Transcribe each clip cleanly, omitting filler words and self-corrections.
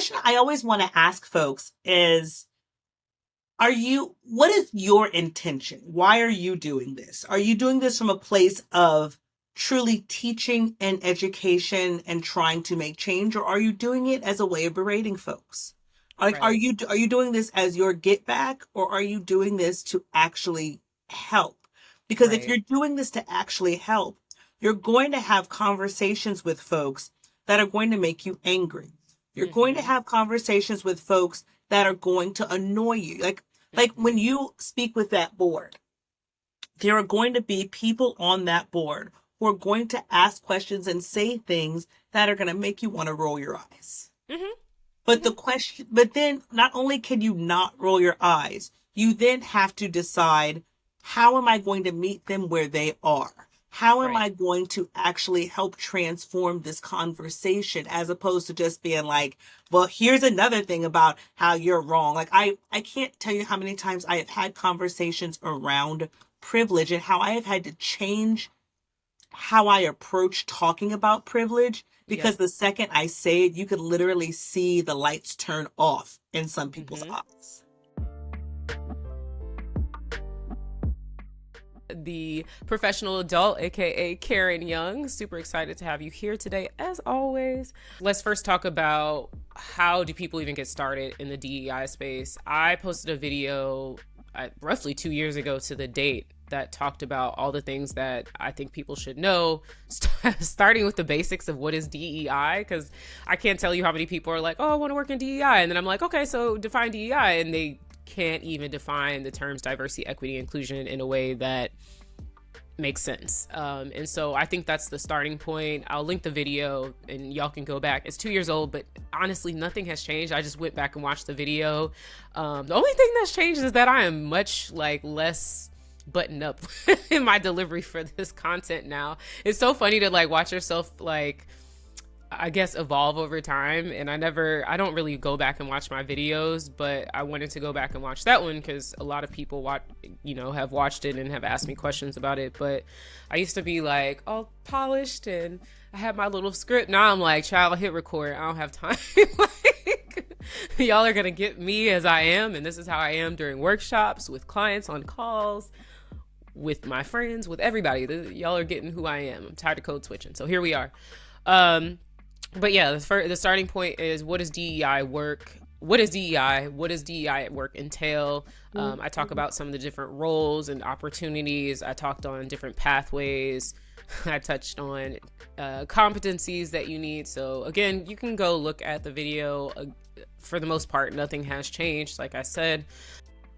question I always want to ask folks is, what is your intention? Why are you doing this? Are you doing this from a place of truly teaching and education and trying to make change, or are you doing it as a way of berating folks? Like, Right. are you doing this as your get back, or are you doing this to actually help? Because if Right. you're doing this to actually help, you're going to have conversations with folks that are going to make you angry. You're going to Mm-hmm. have conversations with folks that are going to annoy you. Like Mm-hmm. when you speak with that board, there are going to be people on that board who are going to ask questions and say things that are going to make you want to roll your eyes. Mm-hmm. But then not only can you not roll your eyes, you then have to decide, how am I going to meet them where they are? How am Right. I going to actually help transform this conversation, as opposed to just being like, well, here's another thing about how you're wrong. Like, I can't tell you how many times I have had conversations around privilege and how I have had to change how I approach talking about privilege, Yep. because the second I say it, you could literally see the lights turn off in some people's Mm-hmm. eyes. The professional adult, aka Karen Young. Super excited to have you here today, as always. Let's first talk about, how do people even get started in the DEI space? I posted a video roughly 2 years ago to the date that talked about all the things that I think people should know, starting with the basics of what is DEI, because I can't tell you how many people are like, oh, I want to work in DEI. And then I'm like, okay, so define DEI. And they can't even define the terms diversity, equity, inclusion in a way that makes sense. And so I think that's the starting point. I'll link the video and y'all can go back. It's 2 years old, but honestly, nothing has changed. I just went back and watched the video. The only thing that's changed is that I am much less buttoned up in my delivery for this content now. It's so funny to watch yourself I guess evolve over time. And I don't really go back and watch my videos, but I wanted to go back and watch that one because a lot of people have watched it and have asked me questions about it. But I used to be all polished and I had my little script. Now I'm like, child, hit record. I don't have time. Y'all are going to get me as I am. And this is how I am during workshops, with clients, on calls, with my friends, with everybody. Y'all are getting who I am. I'm tired of code switching. So here we are. But yeah, the starting point is, what does DEI work? What is DEI? What does DEI at work entail? I talk about some of the different roles and opportunities. I talked on different pathways. I touched on competencies that you need. So again, you can go look at the video. For the most part, nothing has changed. Like I said,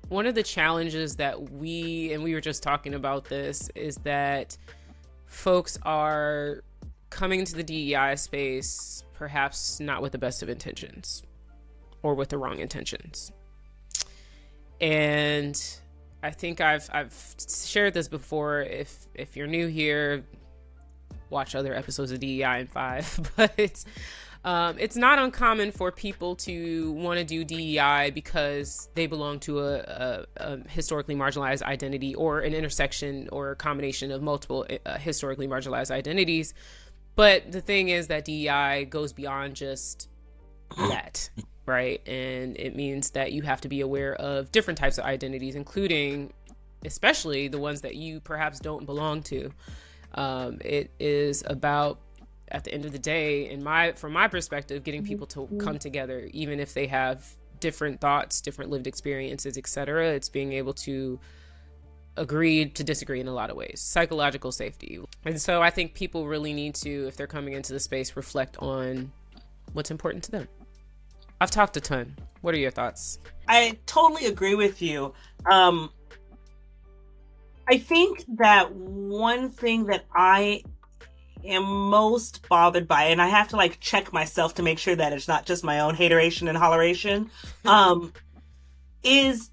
one of the challenges that we were just talking about this, is that folks are coming into the DEI space perhaps not with the best of intentions, or with the wrong intentions. And I think I've shared this before. If you're new here, watch other episodes of DEI in 5. But it's not uncommon for people to want to do DEI because they belong to a historically marginalized identity, or an intersection or a combination of multiple historically marginalized identities. But the thing is that DEI goes beyond just that, right? And it means that you have to be aware of different types of identities, including, especially, the ones that you perhaps don't belong to. It is about, at the end of the day, from my perspective, getting people to come together, even if they have different thoughts, different lived experiences, etc. It's being able to agree to disagree in a lot of ways. Psychological safety. And so I think people really need to, if they're coming into the space, reflect on what's important to them. I've talked a ton. What are your thoughts? I totally agree with you. I think that one thing that I am most bothered by, and I have to check myself to make sure that it's not just my own hateration and holleration, is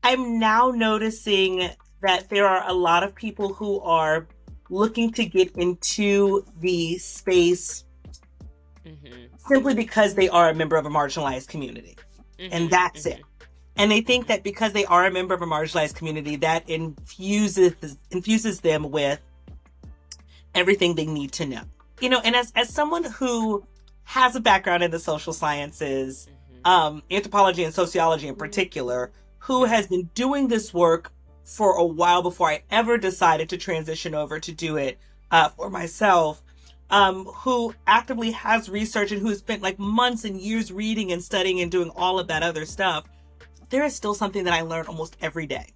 I'm now noticing that there are a lot of people who are looking to get into the space simply because they are a member of a marginalized community. And that's it. And they think that because they are a member of a marginalized community, that infuses them with everything they need to know. And as someone who has a background in the social sciences, anthropology and sociology in particular, who has been doing this work for a while before I ever decided to transition over to do it for myself, who actively has research and who spent like months and years reading and studying and doing all of that other stuff. There is still something that I learn almost every day.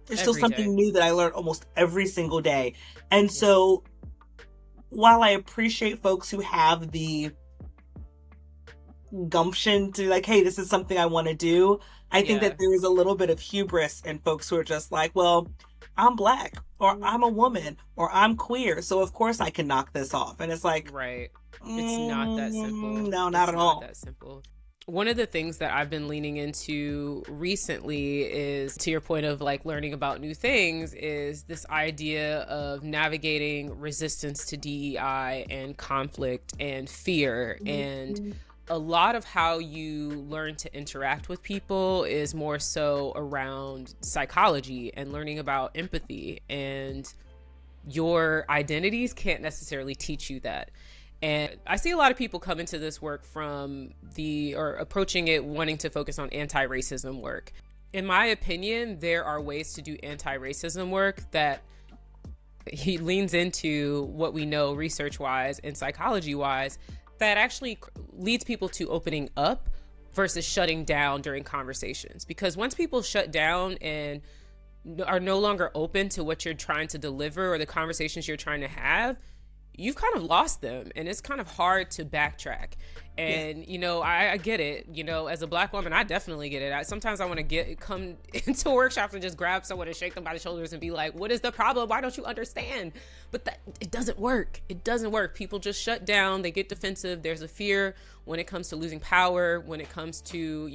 There's still something new that I learn almost every single day. And so while I appreciate folks who have the gumption to like, hey, this is something I want to do, I think that there is a little bit of hubris in folks who are just like, well, I'm Black, or I'm a woman, or I'm queer, so of course I can knock this off. And it's like, right. It's not that simple. No, not at all. That simple. One of the things that I've been leaning into recently is, to your point of like learning about new things, is this idea of navigating resistance to DEI and conflict and fear. And a lot of how you learn to interact with people is more so around psychology and learning about empathy, and your identities can't necessarily teach you that. And I see a lot of people come into this work or approaching it wanting to focus on anti-racism work. In my opinion, there are ways to do anti-racism work that he leans into what we know research-wise and psychology-wise that actually leads people to opening up versus shutting down during conversations. Because once people shut down and are no longer open to what you're trying to deliver or the conversations you're trying to have, you've kind of lost them, and it's kind of hard to backtrack. And you know, I get it. You know, as a Black woman, I definitely get it. Sometimes I want to come into workshops and just grab someone and shake them by the shoulders and be like, "What is the problem? Why don't you understand?" But it doesn't work. It doesn't work. People just shut down. They get defensive. There's a fear when it comes to losing power. When it comes to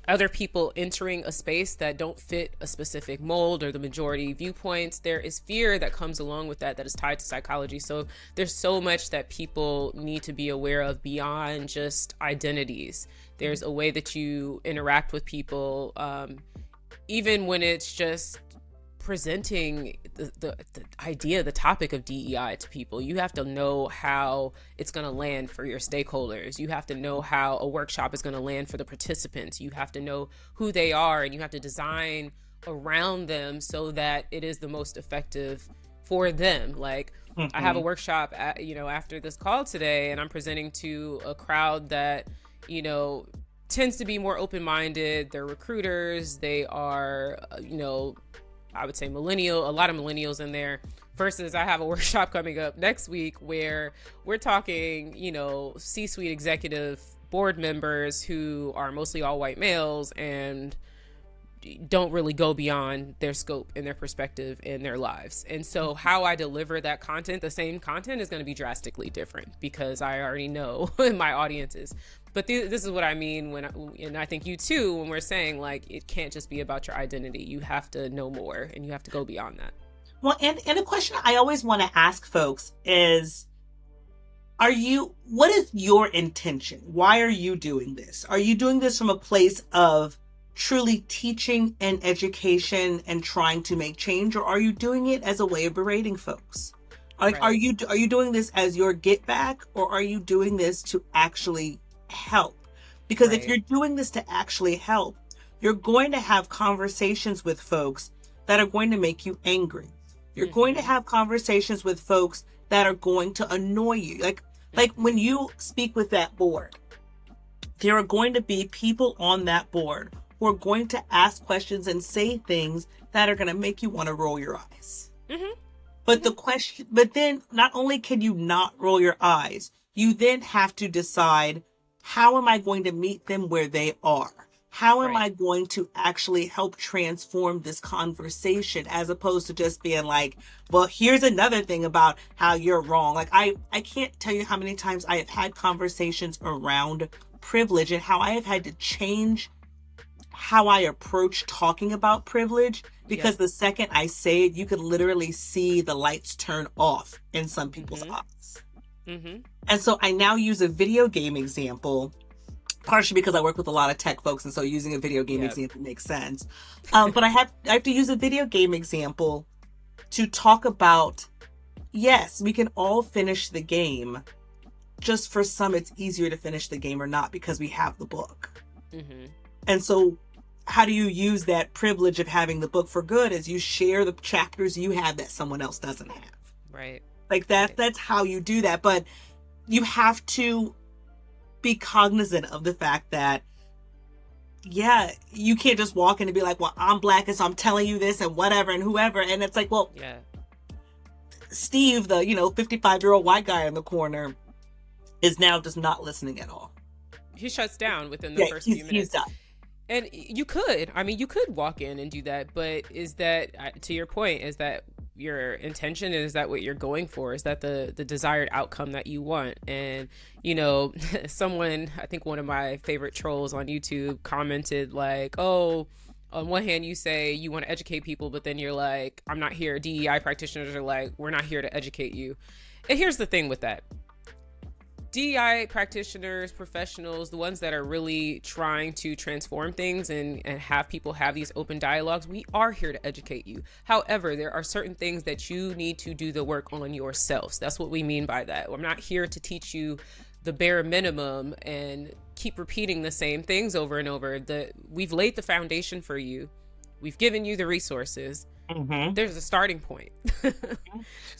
other people entering a space that don't fit a specific mold or the majority viewpoints, there is fear that comes along with that is tied to psychology. So there's so much that people need to be aware of beyond just identities. There's a way that you interact with people, even when it's just presenting the idea, the topic of DEI to people. You have to know how it's going to land for your stakeholders. You have to know how a workshop is going to land for the participants. You have to know who they are, and you have to design around them so that it is the most effective for them. Like, I have a workshop after this call today, and I'm presenting to a crowd that, tends to be more open-minded. They're recruiters. They are, I would say a lot of millennials in there, versus I have a workshop coming up next week where we're talking, C-suite executive board members who are mostly all white males and don't really go beyond their scope and their perspective in their lives. And so how I deliver that content, the same content, is going to be drastically different because I already know my audiences. But this is what I mean and I think you too, when we're saying like, it can't just be about your identity. You have to know more, and you have to go beyond that. Well, and the question I always want to ask folks is, what is your intention? Why are you doing this? Are you doing this from a place of truly teaching and education and trying to make change, or are you doing it as a way of berating folks? Like, right. Are you doing this as your get back, or are you doing this to actually help? Because right. If you're doing this to actually help, you're going to have conversations with folks that are going to make you angry. You're going to have conversations with folks that are going to annoy you. Like when you speak with that board, there are going to be people on that board who are going to ask questions and say things that are going to make you want to roll your eyes. But but then not only can you not roll your eyes, you then have to decide, how am I going to meet them where they are? How am I going to actually help transform this conversation, as opposed to just being like, well, here's another thing about how you're wrong. Like, I can't tell you how many times I have had conversations around privilege and how I have had to change how I approach talking about privilege, because the second I say it, you can literally see the lights turn off in some people's eyes. And so I now use a video game example, partially because I work with a lot of tech folks, and so using a video game example makes sense. But I have to use a video game example to talk about, yes, we can all finish the game, just for some it's easier to finish the game or not because we have the book. Mm-hmm. And so how do you use that privilege of having the book for good as you share the chapters you have that someone else doesn't have? Right. Like that's how you do that. But you have to be cognizant of the fact that, yeah, you can't just walk in and be like, well, I'm Black and so I'm telling you this and whatever and whoever. And it's like, well, yeah, Steve, the 55-year-old white guy in the corner, is now just not listening at all. He shuts down within the first few minutes. He's done. And you could walk in and do that, but is that, to your point, is that your intention? Is that what you're going for? Is that the desired outcome that you want? And, someone, I think one of my favorite trolls on YouTube commented like, oh, on one hand, you say you want to educate people, but then you're like, I'm not here. DEI practitioners are like, we're not here to educate you. And here's the thing with that. DEI practitioners, professionals, the ones that are really trying to transform things and have people have these open dialogues, we are here to educate you. However, there are certain things that you need to do the work on yourselves. That's what we mean by that. I'm not here to teach you the bare minimum and keep repeating the same things over and over. We've laid the foundation for you. We've given you the resources. Mm-hmm. There's a starting point.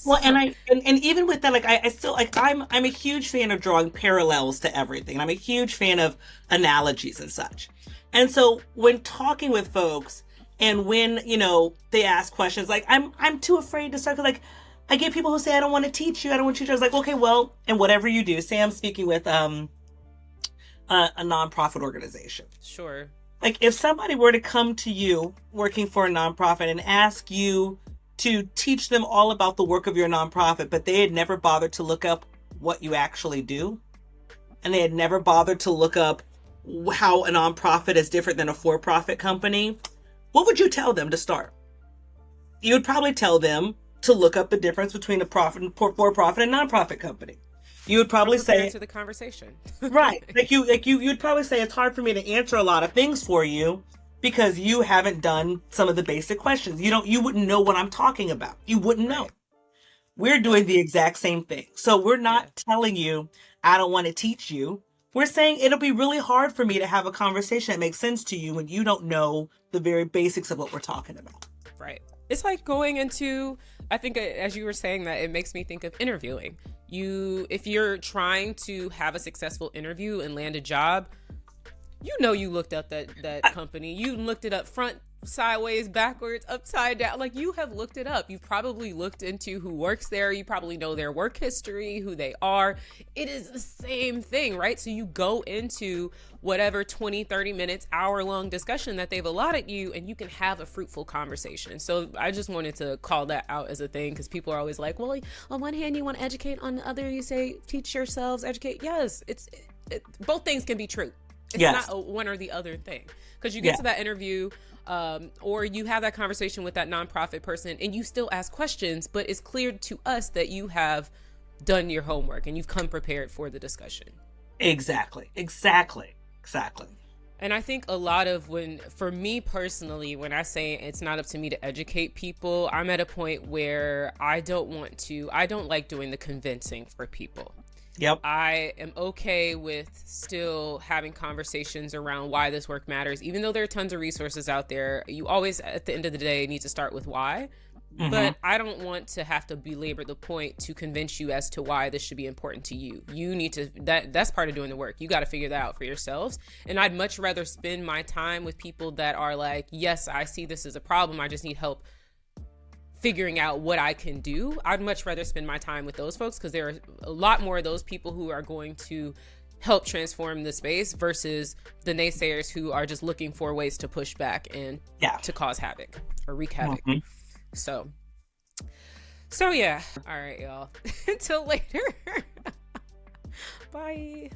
Well, and even with that, like I still like I'm a huge fan of drawing parallels to everything. I'm a huge fan of analogies and such. And so when talking with folks and when they ask questions, like I'm too afraid to start. Like I get people who say I don't want to teach you. I don't want to teach you. I was like, okay, well, and whatever you do, say I'm speaking with a nonprofit organization. Sure. Like if somebody were to come to you working for a nonprofit and ask you to teach them all about the work of your nonprofit, but they had never bothered to look up what you actually do, and they had never bothered to look up how a nonprofit is different than a for-profit company, what would you tell them to start? You would probably tell them to look up the difference between a for-profit and nonprofit company. You would probably say to the conversation. Right. You'd probably say it's hard for me to answer a lot of things for you because you haven't done some of the basic questions. You wouldn't know what I'm talking about. You wouldn't know. We're doing the exact same thing. So we're not telling you, I don't want to teach you. We're saying it'll be really hard for me to have a conversation that makes sense to you when you don't know the very basics of what we're talking about. Right. It's like going into, I think as you were saying that, it makes me think of interviewing. If you're trying to have a successful interview and land a job, you looked up that company. You looked it up front, sideways, backwards, upside down. Like you have looked it up. You've probably looked into who works there. You probably know their work history, who they are. It is the same thing, right? So you go into whatever 20, 30 minutes, hour-long discussion that they've allotted you, and you can have a fruitful conversation. So I just wanted to call that out as a thing because people are always like, well, on one hand, you want to educate, on the other, you say, teach yourselves, educate. Yes, both things can be true. It's not a one or the other thing. Because you get to that interview or you have that conversation with that nonprofit person and you still ask questions, but it's clear to us that you have done your homework and you've come prepared for the discussion. Exactly. And I think a lot of for me personally, when I say it's not up to me to educate people, I'm at a point where I don't like doing the convincing for people. Yep. I am okay with still having conversations around why this work matters. Even though there are tons of resources out there, you always, at the end of the day, need to start with why. Mm-hmm. But I don't want to have to belabor the point to convince you as to why this should be important to you. You need to, that's part of doing the work. You got to figure that out for yourselves. And I'd much rather spend my time with people that are like, yes, I see this as a problem. I just need help figuring out what I can do. I'd much rather spend my time with those folks because there are a lot more of those people who are going to help transform the space versus the naysayers who are just looking for ways to push back and to cause havoc or wreak havoc. Mm-hmm. So yeah. All right, y'all. Until later. Bye.